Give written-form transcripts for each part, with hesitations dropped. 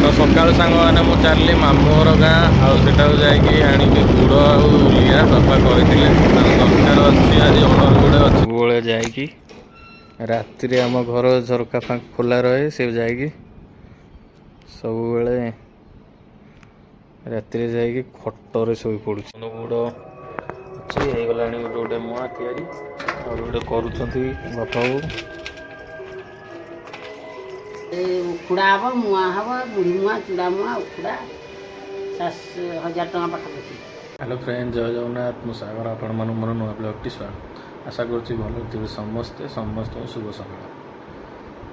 ତ ସକାଳୁ ସାଙ୍ଗମାନେ ମୁଁ ଚାଲିଲି ମାମୁଁ ଘର ଗାଁ ଆଉ ସେଟାକୁ ଯାଇକି ଆଣିକି ଗୁଡ଼ ଆଉ ଲିଆ ବାପା କହିଥିଲେ ଦରକାର ଅଛି ଆଜି ଅର୍ଡ଼ର ଗୁଡ଼େ ଅଛି। ସବୁବେଳେ ଯାଇକି ରାତିରେ ଆମ ଘର ଝରକା ଖୋଲା ରହେ ସେ ଯାଇକି ସବୁବେଳେ ରାତିରେ ଯାଇକି ଖଟରେ ଶୋଇ ପଡ଼ୁଛି। ଗୁଡ଼ ଅଛି ହେଇଗଲାଣି ଗୋଟେ ଗୋଟେ ମୁଆଁ ତିଆରି ଆଉ ଗୋଟେ କରୁଛନ୍ତି ବାପା ବୋଉ। ଉଖୁଡ଼ା ହେବ, ମୁଆଁ ହେବ, ବୁଢ଼ୀ ମୁଆଁ, ଚୁଡ଼ା ମୁଆଁ, ଉଖୁଡ଼ା 1000 ଟଙ୍କା ପାଖାପାଖି। ହ୍ୟାଲୋ ଫ୍ରେଣ୍ଡ, ଜୟ ଜଗନ୍ନାଥ। ମୁଁ ସାଗର, ଆପଣମାନଙ୍କୁ ମୋର ନୂଆ ବ୍ଲଗ୍ଟି ସ୍ୱାଗତ। ଆଶା କରୁଛି ଭଲ ଥିବେ ସମସ୍ତଙ୍କୁ ଶୁଭ ସକାଳ।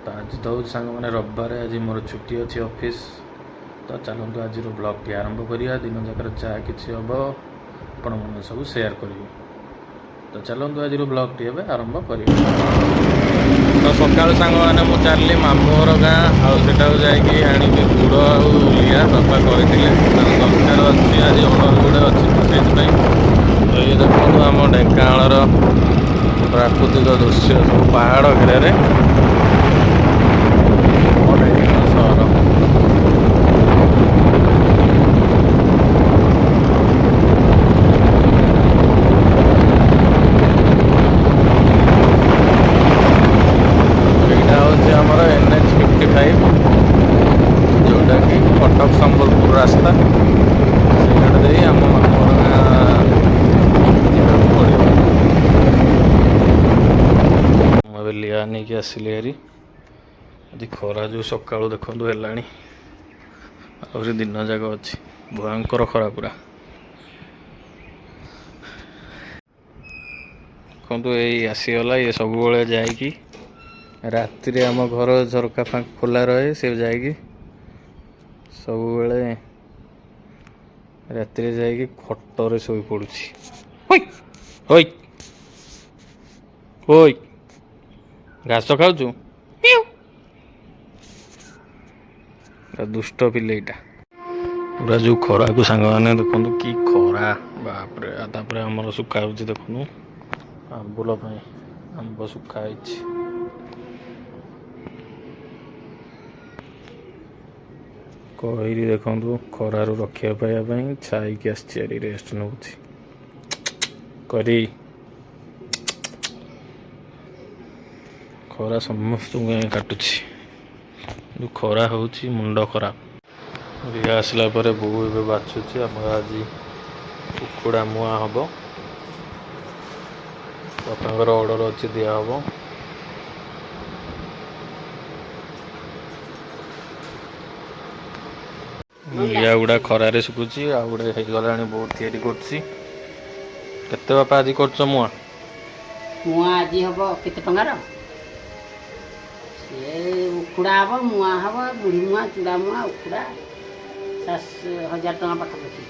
ତ ଆଜି ତ ହେଉଛି ସାଙ୍ଗମାନେ ରବିବାର, ଆଜି ମୋର ଛୁଟି ଅଛି ଅଫିସ୍। ତ ଚାଲନ୍ତୁ ଆଜିର ବ୍ଲଗ୍ଟି ଆରମ୍ଭ କରିବା। ଦିନ ଯାକର ଯାହା କିଛି ହେବ ଆପଣମାନଙ୍କୁ ସବୁ ସେୟାର କରିବି। ତ ଚାଲନ୍ତୁ ଆଜିର ବ୍ଲଗ୍ଟି ଏବେ ଆରମ୍ଭ କରିବା। ତ ସକାଳୁ ସାଙ୍ଗମାନେ ମୁଁ ଚାଲିଲି ମାମୁଁ ଘର ଗାଁ ଆଉ ସେଟାକୁ ଯାଇକି ଆଣିକି ଗୁଡ଼ ଆଉ ଲିଆ ବାପା କହିଥିଲେ ଦରକାର ଅଛି ଆଜି ଅର୍ଡ଼ର ଗୁଡ଼େ ଅଛି। ସେଇଥିପାଇଁ ତ ଇଏ ଦେଖନ୍ତୁ ଆମ ଢେଙ୍କାନାଳର ପ୍ରାକୃତିକ ଦୃଶ୍ୟ, ସବୁ ପାହାଡ଼ ଘେରରେ ଢେଙ୍କାନାଳ ସହର। ଏଇଟା ହେଉଛି ଆମର NH 55, ଯେଉଁଟାକି କଟକ ସମ୍ବଲପୁର ରାସ୍ତା। ସେଇଟା ଦେଇ ଆମ ମାମୁଁ ଘର ଗାଁ ଯିବାକୁ ପଡ଼ିବ। ମୁଁ ଏବେ ଲିଆ ନେଇକି ଆସିଲି ହେରି। ଆଜି ଖରା ଯେଉଁ ସକାଳୁ ଦେଖନ୍ତୁ ହେଲାଣି, ଆହୁରି ଦିନ ଯାକ ଅଛି। ଭୟଙ୍କର ଖରା ପୁରା। ଦେଖନ୍ତୁ ଏଇ ଆସିଗଲା, ଇଏ ସବୁବେଳେ ଯାଇକି ରାତିରେ ଆମ ଘର ଝରକା ଖୋଲା ରହେ ସେ ଯାଇକି ସବୁବେଳେ ରାତିରେ ଯାଇକି ଖଟରେ ଶୋଇ ପଡ଼ୁଛି। ହୋଇ ହୋଇ ଘାସ ଖାଉଛୁ? ଦୁଷ୍ଟ ପିଲେଇଟା। ପୁରା ଯେଉଁ ଖରାକୁ ସାଙ୍ଗମାନେ ଦେଖନ୍ତୁ କି ଖରା ବାପରେ। ତାପରେ ଆମର ଶୁଖା ହେଉଛି ଦେଖନ୍ତୁ ଆମ୍ବୁଲ ପାଇଁ, ଆମ୍ବ ଶୁଖା ହେଇଛି। କହିଲି ଦେଖନ୍ତୁ ଖରାରୁ ରକ୍ଷା ପାଇବା ପାଇଁ ଛାଇକି ଆସିଛି ଆରି ରେଷ୍ଟ ନେଉଛି କରି। ଖରା ସମସ୍ତଙ୍କୁ କାଟୁଛି, ଯେଉଁ ଖରା ହେଉଛି ମୁଣ୍ଡ ଖରାପ। ରିଆ ଆସିଲା ପରେ ବୋଉ ଏବେ ବାଛୁଛି। ଆମର ଆଜି କୁକୁଡ଼ା ମୁଆଁ ହେବ, ବାପାଙ୍କର ଅର୍ଡ଼ର ଅଛି, ଦିଆହେବ। ଲିଆ ଗୁଡ଼ା ଖରାରେ ଶୁଖୁଛି, ଆଉ ଗୋଟେ ହେଇଗଲାଣି ବହୁତ ତିଆରି କରୁଛି। କେତେ ବାପା ଆଜି କରୁଛ ମୁଆଁ? ମୁଆଁ ଆଜି ହେବ କେତେ ଟଙ୍କାର? ସେ ଉଖୁଡ଼ା ହେବ, ମୁଆଁ ହେବ, ବୁଢ଼ୀ ମୁଆଁ, ଚୁଡ଼ା ମୁଆଁ, ଉଖୁଡ଼ା 1000 ଟଙ୍କା ପାଖାପାଖି।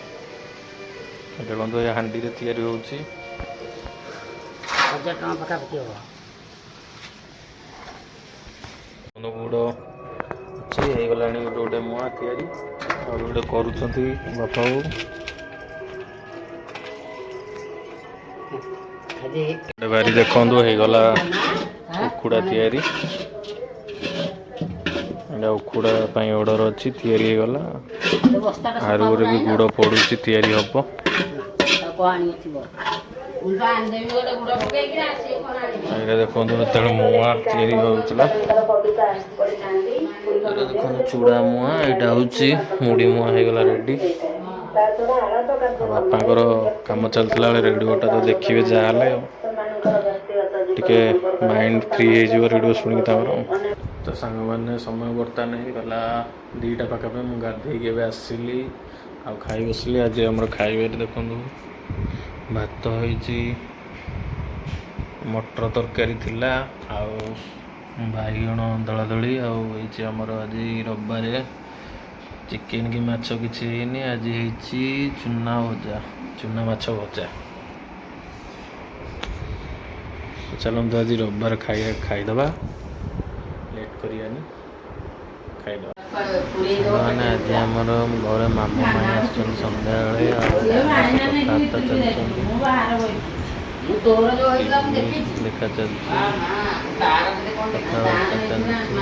ଦେଖନ୍ତୁ ଏ ହାଣ୍ଡିରେ ତିଆରି ହେଉଛି। 1000 ଟଙ୍କା ପାଖାପାଖି ହେବ। ଗୁଡ଼ ଅଛି, ହେଇଗଲାଣି ଗୋଟେ ଗୋଟେ ମୁଆଁ ତିଆରି, ଆଉ ଗୋଟେ କରୁଛନ୍ତି ବାପା ବୋଉ। ବାରି ଦେଖନ୍ତୁ ହେଇଗଲା ଉଖୁଡ଼ା ତିଆରି। ଏଇଟା ଉଖୁଡ଼ା ପାଇଁ ଅର୍ଡ଼ର ଅଛି, ତିଆରି ହେଇଗଲା। ଆରୁ ଗୋଟେ ବି ଗୁଡ଼ ପଡ଼ୁଛି, ତିଆରି ହେବ। ଏଇଟା ଦେଖନ୍ତୁ ଯେତେବେଳେ ମୁଆଁ ତିଆରି ହେଉଥିଲା, ଏଇଟା ଦେଖନ୍ତୁ ଚୁଡ଼ା ମୁଆଁ, ଏଇଟା ହେଉଛି ମୁଢ଼ି ମୁଆଁ ହେଇଗଲା ରେଡ଼ି। ଆଉ ବାପାଙ୍କର କାମ ଚାଲିଥିଲା ବେଳେ ରେଡ଼ିଓଟା ତ ଦେଖିବେ ଯାହା ହେଲେ, ଟିକେ ମାଇଣ୍ଡ ଫ୍ରି ହେଇଯିବ ରେଡ଼ିଓ ଶୁଣିକି ତାଙ୍କର। ତ ସାଙ୍ଗମାନେ ସମୟ ବର୍ତ୍ତମାନ ହେଇଗଲା 2ଟା ପାଖାପାଖି। ମୁଁ ଗାଧେଇକି ଏବେ ଆସିଲି ଆଉ ଖାଇ ବସିଲି। ଆଜି ଆମର ଖାଇବାରେ ଦେଖନ୍ତୁ ଭାତ ହେଇଛି, ମଟର ତରକାରୀ ଥିଲା, ଆଉ ବାଇଗଣ ଦଳାଦଳି, ଆଉ ହେଇଛି ଆମର ଆଜି ରବିବାରେ ଚିକେନ କି ମାଛ କିଛି ହେଇନି। ଆଜି ହେଇଛି ଚୁନା ଭଜା, ଚୁନା ମାଛ ଭଜା। ଚାଲନ୍ତୁ ଆଜି ରବିବାର ଖାଇଦେବା, ଲେଟ୍ କରିବାନି, ଖାଇଦେବା। ସାଙ୍ଗମାନେ ଆଜି ଆମର ଘରେ ମାମୁଁ ମାଇଁ ଆସିଛନ୍ତି ସନ୍ଧ୍ୟାବେଳେ, ଆଉ କଥାବାର୍ତ୍ତା ଚାଲିଛନ୍ତି, ଦେଖା ଚାଲିଛି, କଥାବାର୍ତ୍ତା ଚାଲିଛି।